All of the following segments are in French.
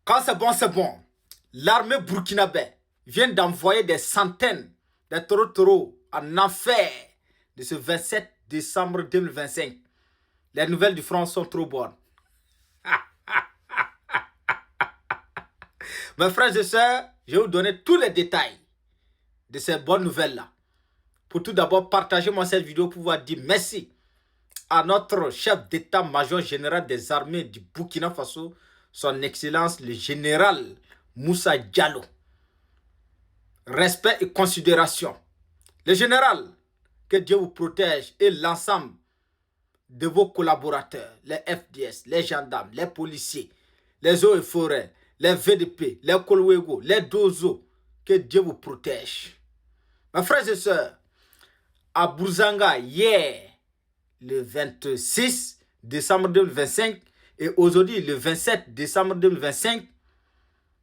Quand c'est bon, c'est bon. L'armée burkinabé vient d'envoyer des centaines de taureaux en enfer de ce 27 décembre 2025. Les nouvelles du front sont trop bonnes. Mes frères et sœurs, je vais vous donner tous les détails de ces bonnes nouvelles-là. Pour tout d'abord, partagez-moi cette vidéo pour pouvoir dire merci à notre chef d'état-major général des armées du Burkina Faso, son excellence le général Moussa Diallo. Respect et considération. Le général, que Dieu vous protège et l'ensemble de vos collaborateurs, les FDS, les gendarmes, les policiers, les eaux et forêts, les VDP, les Kolwego, les Dozo, que Dieu vous protège. Mes frères et sœurs, à Bouzanga, hier, le 26 décembre 2025, et aujourd'hui, le 27 décembre 2025,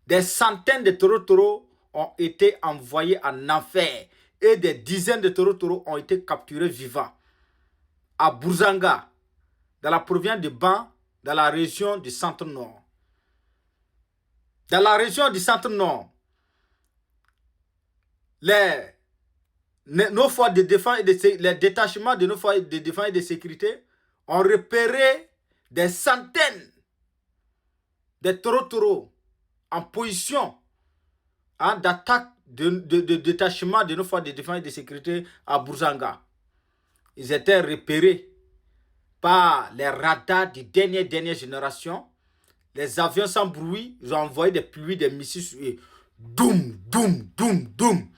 des centaines de taureaux ont été envoyés en enfer et des dizaines de taureaux ont été capturés vivants. À Bouzanga, dans la province de Ban, dans la région du centre-nord. Dans la région du centre-nord, nos forces de défense et les détachements de nos forces de défense et de sécurité ont repéré des centaines de taureaux en position d'attaque de détachement de nos forces de défense et de sécurité à Bouzanga. Ils étaient repérés par les radars de dernière génération. Les avions sans bruit, ils ont envoyé des pluies, des missiles sur eux. Doum, doum, doum, doum.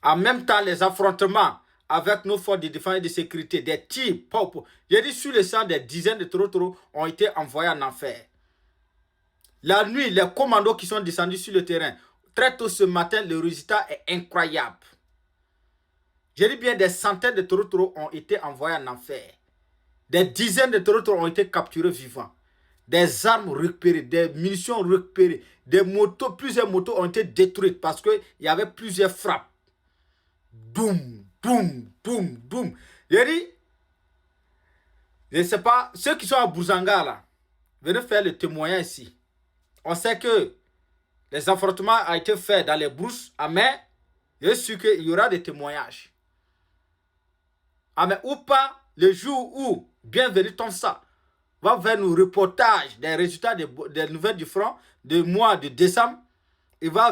En même temps, les affrontements avec nos forces de défense et de sécurité, des tirs, j'ai dit sur le sang, des dizaines de taureaux ont été envoyés en enfer. La nuit, les commandos qui sont descendus sur le terrain, très tôt ce matin, le résultat est incroyable. J'ai dit bien, des centaines de taureaux ont été envoyés en enfer. Des dizaines de taureaux ont été capturés vivants. Des armes récupérées, des munitions récupérées, des motos, plusieurs motos ont été détruites parce qu'il y avait plusieurs frappes. Boum, boum, boum, boum. J'ai dit, je ne sais pas, ceux qui sont à Bouzanga là, venez faire le témoignage ici. On sait que les affrontements ont été faits dans les brousses, mais je suis sûr qu'il y aura des témoignages. Mais ou pas, le jour où Bienvenue Tomsa va faire nos reportages des résultats des nouvelles du front du mois de décembre, il va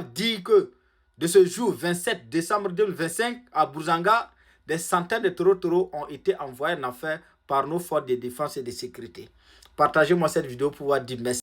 dire que de ce jour 27 décembre 2025 à Bouzanga, des centaines de taureaux ont été envoyés en enfer par nos forces de défense et de sécurité. Partagez-moi cette vidéo pour pouvoir dire merci.